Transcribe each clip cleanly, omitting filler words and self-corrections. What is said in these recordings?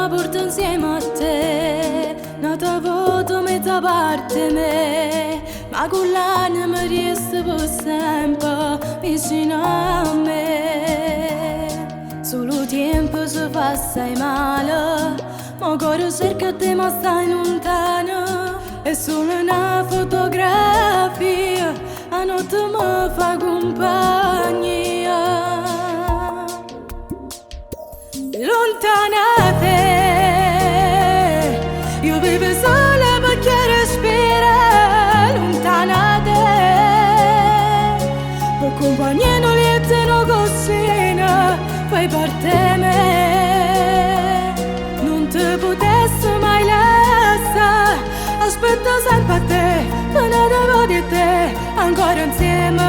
porto insieme a te. Non ti voto mezza parte me, ma con l'anima resta per sempre vicino a me. Solo tempo si fa assai male, ma cuore cerca te ma stai lontano. È solo una fotografia, a notte mi fa compagnia. Lontana da te, io vivo sola perché respira. Lontana da te, per compagnia non liete no cosina, fai parte me. Non ti potessi mai lasciare, aspetta sempre a te, fino a di te, ancora insieme,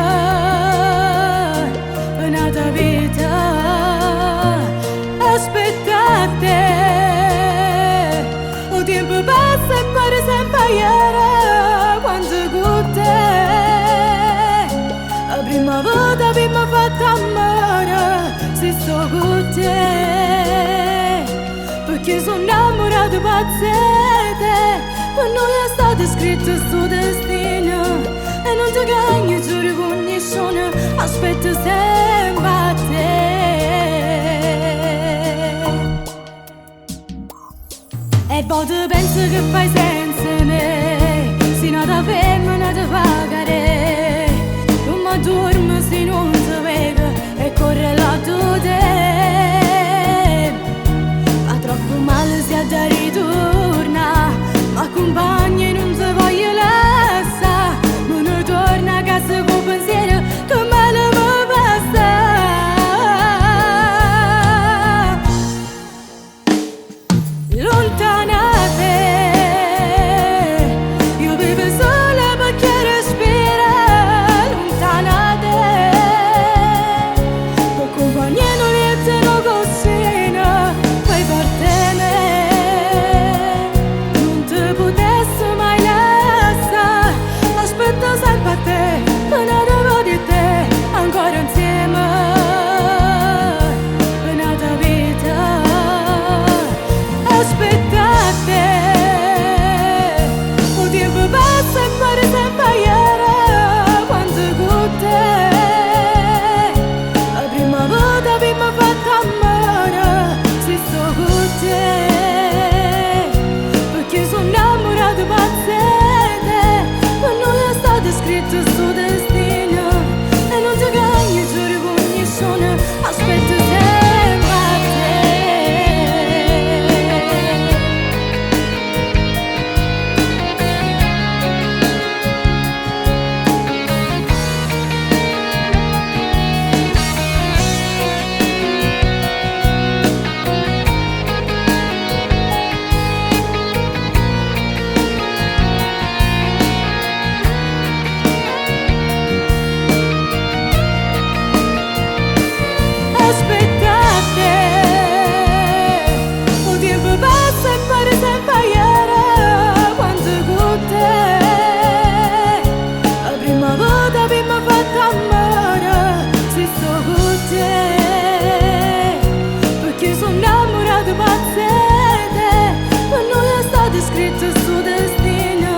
fino a vita. Aspettate, il tempo passa e pare sempre ieri, quando con te, la prima volta che mi ha fatto amore, se sto con te, perché sono innamorato pazzete, per noi è stato scritto sto destino, e non ti cagni giuro con nessuno, aspetto sempre a te. E poi tu pensi che fai senza me, se non ti fermo non ti pagare. Non mi dormo se non ti vedo e corre lato te. Fa troppo male se da ritorna, ma compagni non ti voglio lasciare. Ma non torna a casa con pensiero che male mi basta. Lontana da te, io vivo sola perché respira. Lontana da te, per compagnia non liete no cosina, fai parte me. Non ti potessi mai lasciare, aspetta sempre a te, fino a di te, ancora insieme, fino a vita. Aspettate, il tempo passa e pare sempre ieri, quando con te, la prima volta che mi ha fatto amore, se sto con te, perché sono innamorato pazzete, per noi è stato scritto sto destino, e non ti cagni giuro con nessuno, aspetto sempre a te. Aspettate, il tempo passa e pare sempre ieri, quando con te, la prima volta che mi ha fatto amore, se sto con te, perché sono innamorato pazzete, per noi è stato scritto sto destino,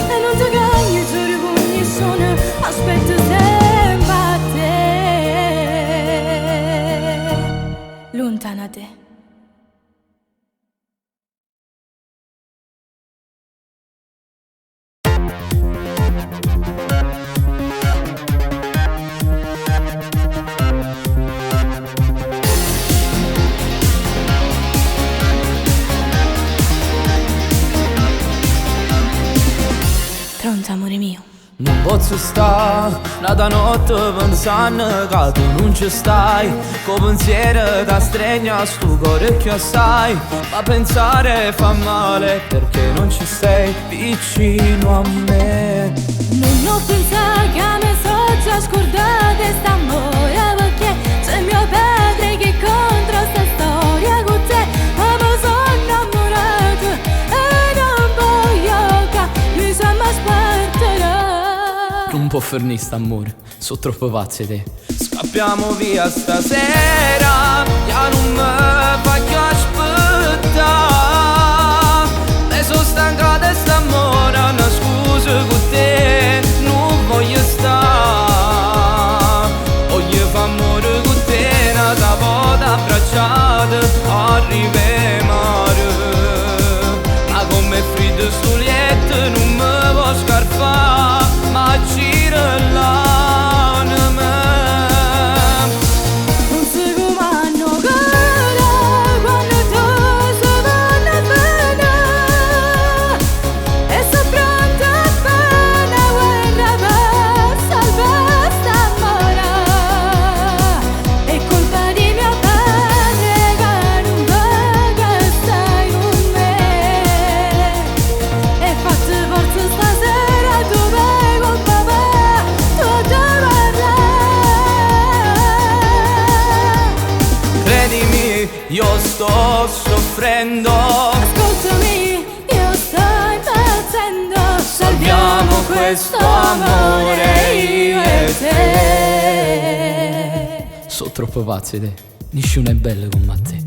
e non ti cagni giuro con nessuno, aspetto sempre a te. Lontana da te. Pronto, amore mio? Non posso stare da notte pensando che tu non ci stai, con pensiero da stregna sto cuore che sai, ma pensare fa male perché non ci sei vicino a me. Non ho pensato che mi sono già scordata st'amore, perché c'è mio padre che contro sta storia con te, ma mi sono innamorato e non voglio che mi sembra sparterà. Non può finire st'amore, sono troppo pazzi te. Scappiamo via stasera, ya non mi fa più aspettare. Mi sono stancato e st'amore, una scusa con te non voglio stare. Voglio fare amore con te, una volta abbracciata arriva mare. Ma come freddo sto letto non mi può scarfare, ma gira l'anima. Non si comando cara quando tu si vanno bene, e sto pronta a fare una guerra per salvare st'amore. È colpa di mio padre che non vede che stai con me, e faccio forza stasera dove con papà tu parla. Credimi, io sto soffrendo. Ascoltami, io sto impazzendo. Salviamo questo amore io e te. Sono troppo pazzi te, nessuno è bello come te.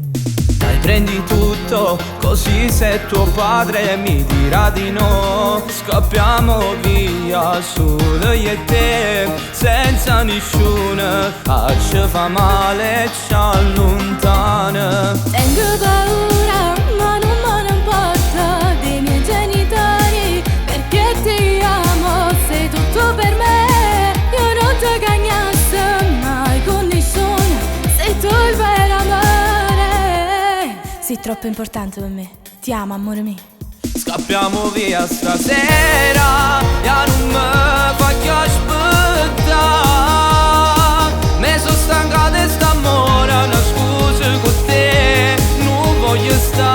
Dai, prendi tutto, così se tuo padre mi dirà di no, scappiamo via solo io e te, senza nessuno che ci fa male e ci allontana. Tengo paura, ma non me ne importa dei miei genitori, perché ti amo, sei tutto per me. Io non ti cagnasse mai con nessuno, sei tu il vero amore. Sei troppo importante per me, ti amo amore mio. Scappiamo via stasera, ya non mi faccio aspettare. Mi sono stancato e st'amore, una scusa con te non voglio stare.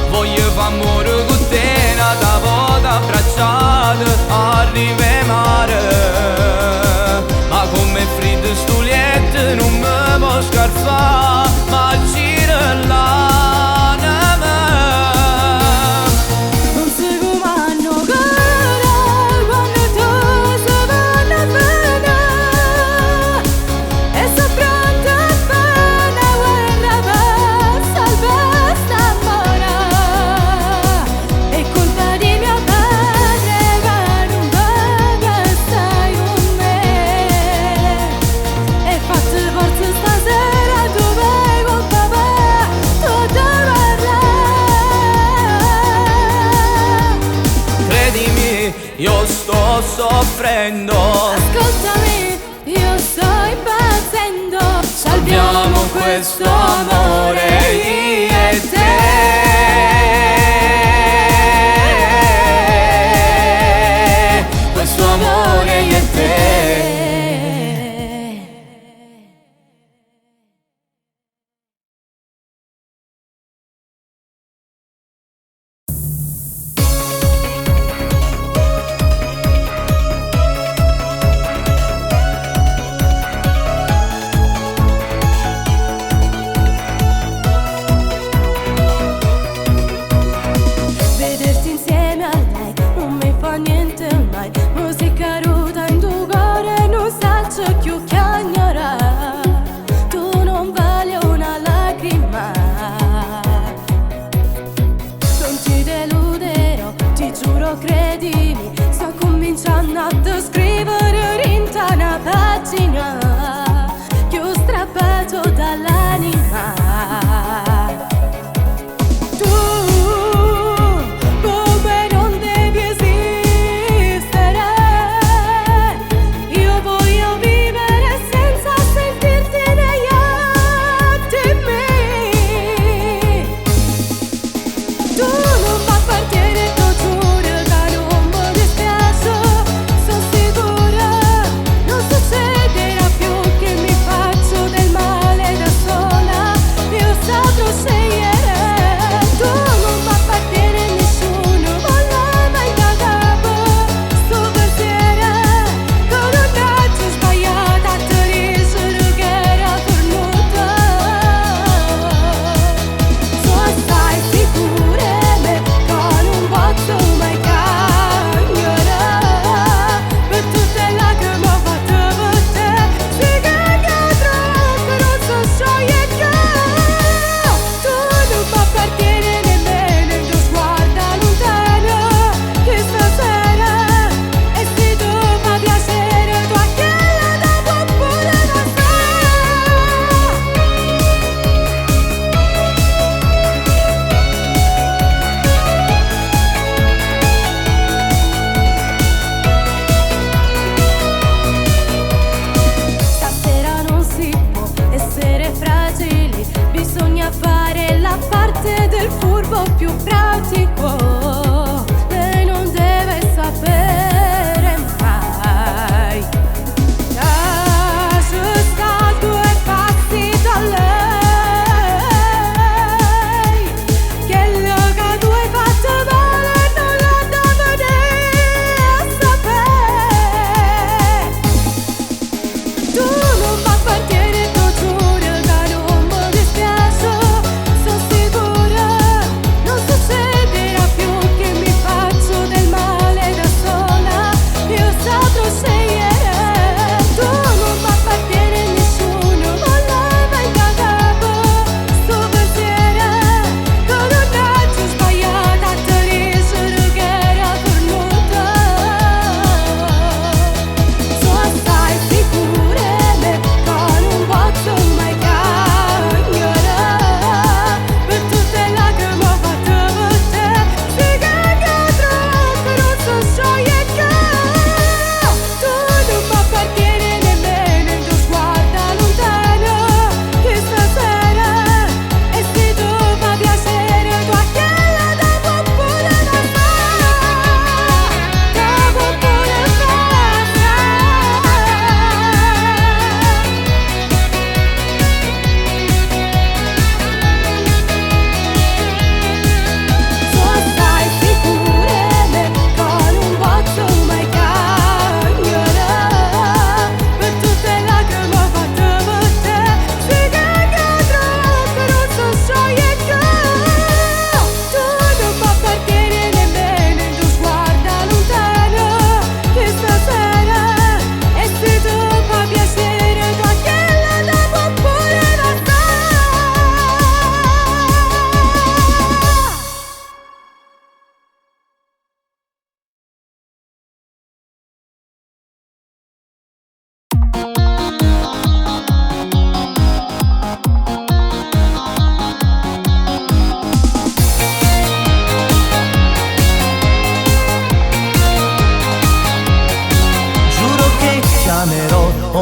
Voglio fare amore con te, una volta abbracciata arriva mare. Ma come freddo sto letto non mi può scarfare, ma gira l'anima. Non si comando cara quando tu si vanno bene, e sto pronta a fare una guerra per salvare st'amore. È colpa di mio padre che non vede che stai con me, e faccio forza stasera dove con papà tu parla. Credimi, io sto soffrendo. Ascoltami, io sto impazzendo. Salviamo questo amore io e te. Questo amore io e te.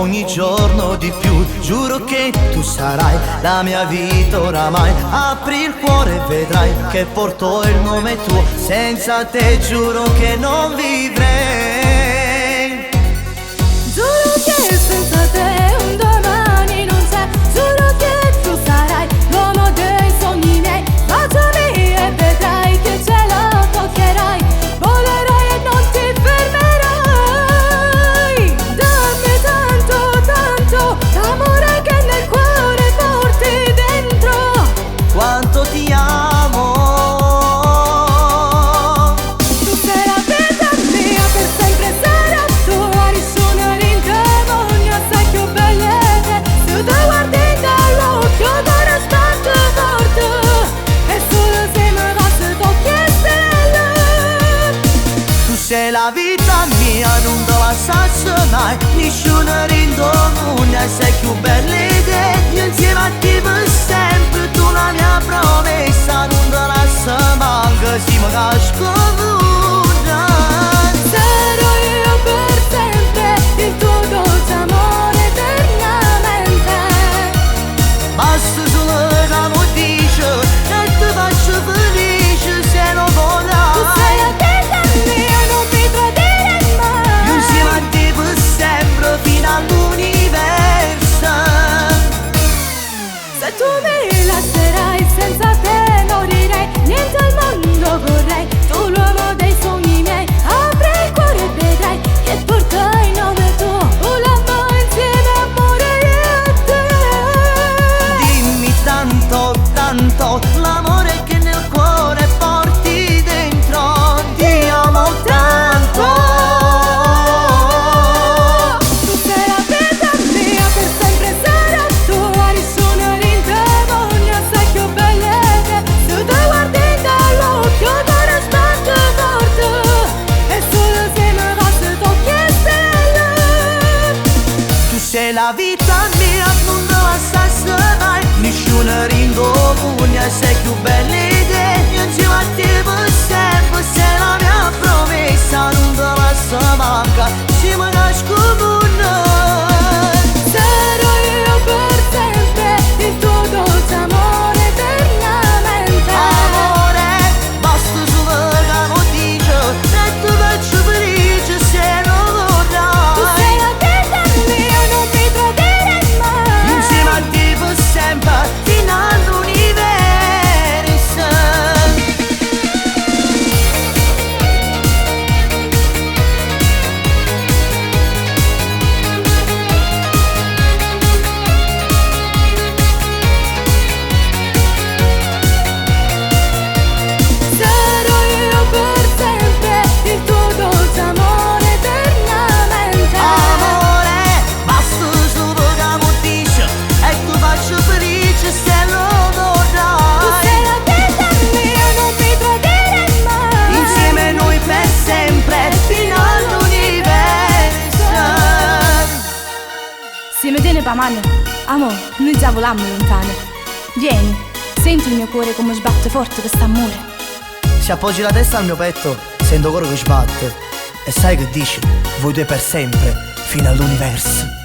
ogni giorno di più. Giuro che tu sarai la mia vita oramai. Apri il cuore e vedrai che porto il nome tuo. Senza te giuro che non vivrei. Giuro che senza te un domani non c'è. Giuro che tu sarai l'uomo dei sogni miei. Baciami e vedrai che ce la toccherai. Volerai e non ti fermerai. Dammi tanto, tanto d'amore che nel cuore porti dentro. Quanto ti amo. Tu sei la vita mia, per sempre sarà tua. Nessuno rindemonia, sai che belle te. Se tu guardi dall'occhio d'ora aspetto forte. E solo se mi basta tocchi e stelle. Tu sei la vita mia, non te la lascio mai. Nessuno rindomugna, sei più bella te. Io insieme a te per sempre. Tu la mia promessa, non te la lascio manca. Si mi casco nuda. Sarò io per sempre, il tuo dolce amore eternamente. Basta solo che mi dici e ti faccio felice se lo vorrai. Tu sei la vita mia, non mi tradire mai. Io insieme a te per sempre fino all'universo. Se tu mi lascerai senza te morirei. Niente al mondo vorrei. Tu l'uomo dei sogni miei. Apri il cuore e vedrai che portai il nome tuo. Volammo insieme amore io e te. Dimmi tanto, tanto l'amore che nel cuore porti dentro. Ti amo tanto. Tu sei la vita mia, per sempre sarà tua. Nessuno rindemonia, sai che belle te. Se tu guardi dall'occhio d'ora aspetto forte. E solo se mi basta tocchi e stelle. Tu sei la vita mia, non te la lascio mai. Nessuno rindomugna, sei più bella te. Io insieme a te per sempre, sei la mia promessa, non te la lascio manca. Si mi casco nuda. Sarò io per sempre, il tuo dolce amore eternamente. Amore, basta solo che mi dici e ti faccio felice se lo Tu vorrai. sei la vita mia, non mi tradire mai. Insieme a te per sempre fino all'universo. Sarò io per sempre, il tuo dolce amore eternamente. Amore, basta solo che mi dici e ti faccio felice se lo Tu vorrai. sei la vita mia, non mi tradire mai. Insieme noi per sempre fino all'universo. Se mi tieni pa mano, amore, noi già volammo lontane. Vieni, senti il mio cuore come sbatte forte quest'amore. Se appoggi la testa al mio petto, sento il cuore che sbatte. E sai che dici? Voi due per sempre fino all'universo.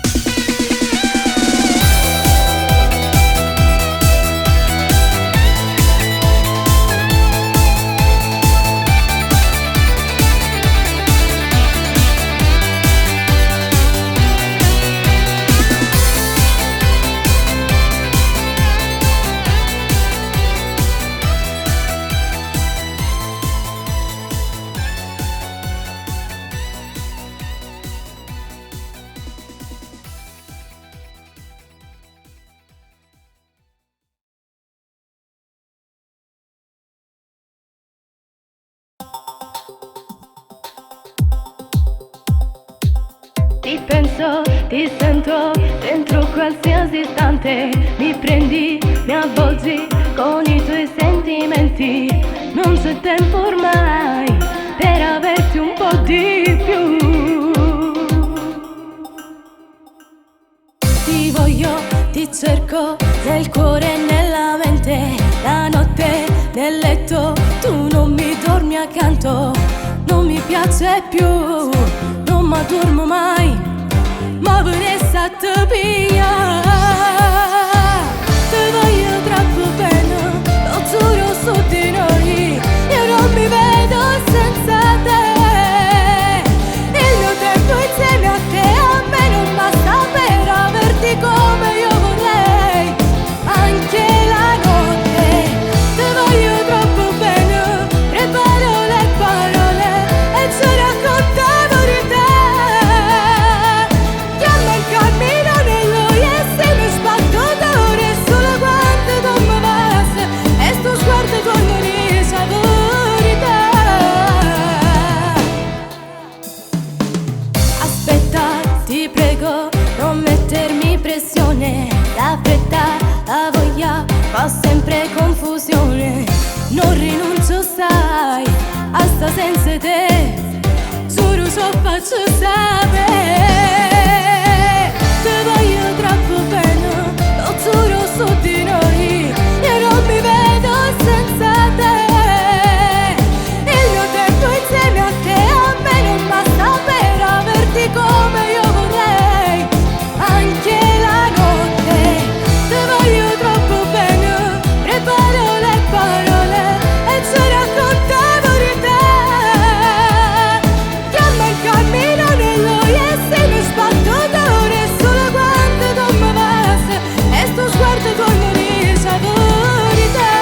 Ti penso, ti sento dentro qualsiasi istante. Mi prendi, mi avvolgi con i tuoi sentimenti. Non c'è tempo ormai per averti un po' di più. Ti voglio, ti cerco nel cuore e nella mente. La notte nel letto tu non mi dormi accanto. Non mi piace più, non m'addormo mai, ma vorrei fatta via. Ti voglio troppo bene, lo giuro su di noi. Io non mi vedo senza te. Il mio tempo insieme a te a me non basta per averti come io vorrei. Anche la notte ti voglio troppo bene. Preparo le parole e ci raccontavo di te. Chiama il cammino nello yes e mi sbatto d'ore solo quando tu mi vas e sto sguardo tu non risavori te. Aspetta, ti prego, non mettermi pressione. La fretta, la voglia fa sempre confusione. Non rinuncio, sai, a sta senza te. Giuro ciò faccio sapere. Ti voglio troppo bene, lo giuro su di noi. Io non mi vedo senza te. Il mio tempo insieme a te a me non basta per averti come io vorrei. Anche la notte ti voglio troppo bene. Preparo le parole e ci raccontavo di te. Chiama il cammino nello yes e mi sbatto d'ore solo quando tu mi vas e sto sguardo tu non risavori te.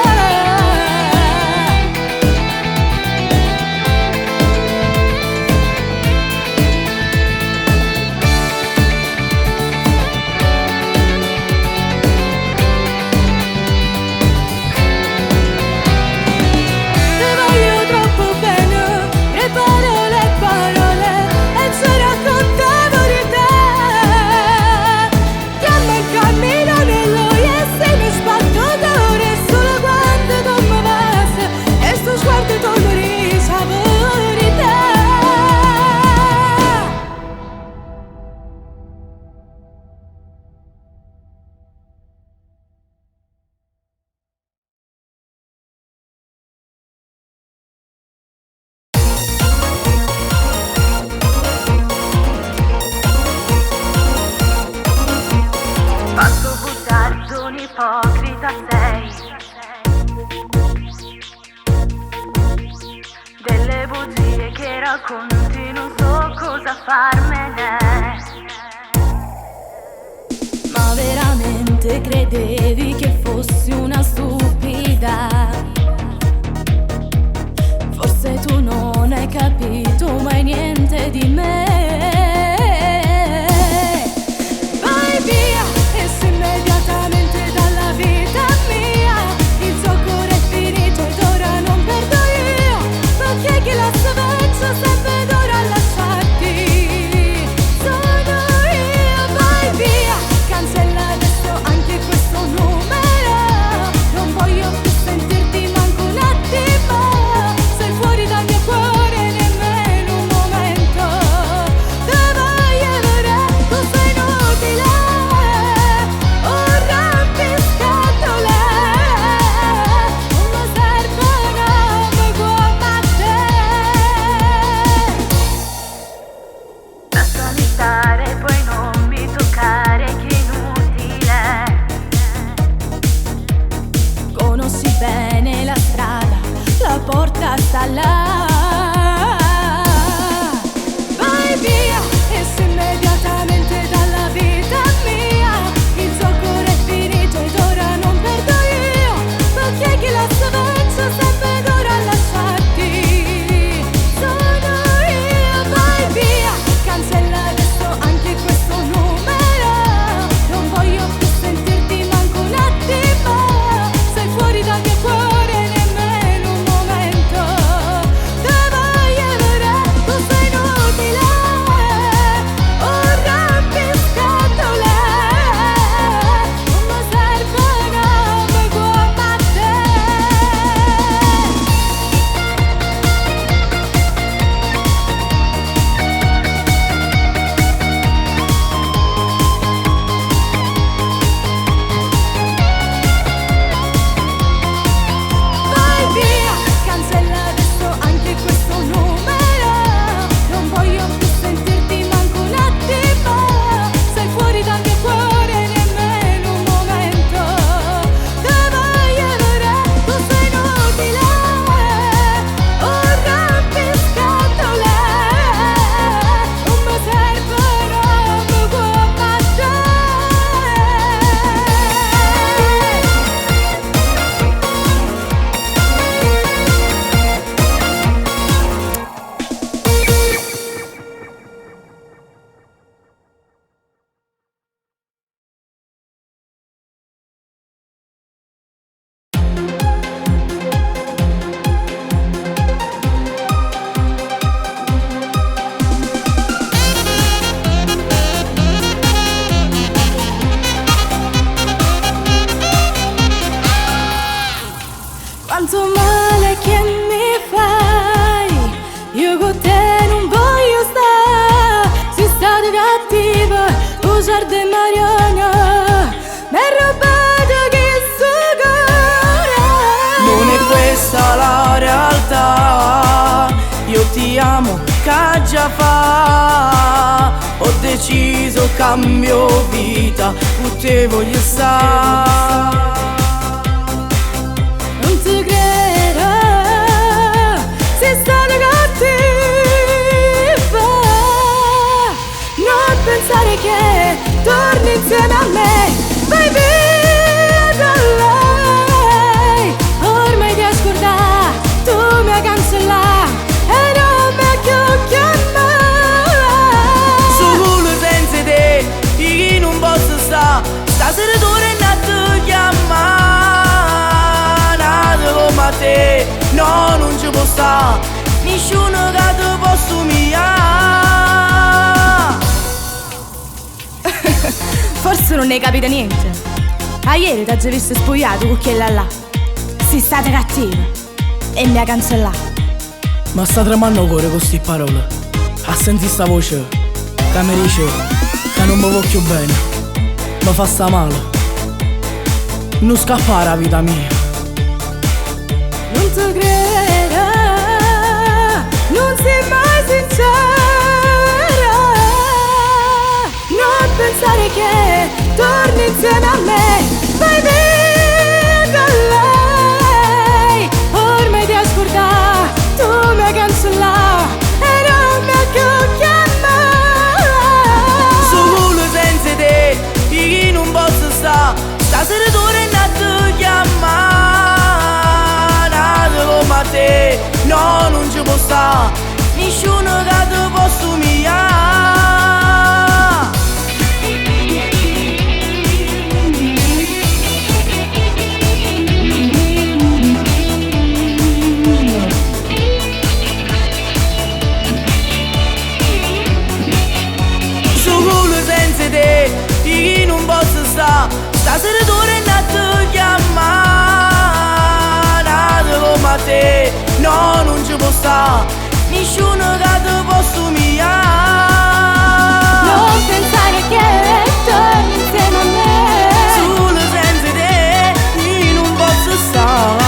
Ti voglio troppo bene, preparo le parole e ci raccontavo di te. Chiama il cammino nello yes e mi sbatto d'ore solo quando tu mi vas e sto sguardo tu non risavori te. Fatto bugiardo, un ipocrita sei. Delle bugie che racconti non so cosa farmene. Ma veramente credevi che fossi una stupida? Forse tu non hai capito mai niente di me. Vai via, esci immediatamente dalla vita mia. Il gioco è finito ed ora non perdo io. Ma che la faccio sempre d'ora a lasciarti? Sono io, vai via, cancella adesso anche questo numero. Non voglio più sentirti manco un attimo. Sei fuori dal mio cuore nemmeno un momento. da fa. Ho deciso, cambio vita, con te voglio stare. Non ti credo, sei stata cattiva. Non pensare che torni insieme a me. Vai via da lei. Ormai ti ho scordato, tu mi hai cancellato e non mi più chiamare. Su culo senza te, io non posso stare. Stasera torno a te chiamare. Nata come a te, no, non ci può stare. Nessuno che ti posso umiliare. Forse non ne capite niente. A ieri ti ho già visto spogliato con quella là. Sei stata cattiva e mi ha cancellato. Ma sta tremando cuore con queste parole. A sentire sta voce che mi dice che non mi voglio bene, mi fa sta male. Non scappare la vita mia. Non ti credo, non sei mai sincera. Non pensare che torni insieme a me. Vai via da lei. Ormai ti ho scordato, tu mi hai cancellato e non mi hai più chiamare. Su culo senza te, io non posso stare. Stasera torno a te chiamare. Nata come a te, no, non ci può stare. Nessuno che ti posso umiliare. Su culo senza te, io non posso stare. Stasera torno a te chiamare. Nata come a te, no, non ci può stare. Nessuno che ti posso umiliare. Non pensare che torni insieme a me. Solo senza te, io non posso stare.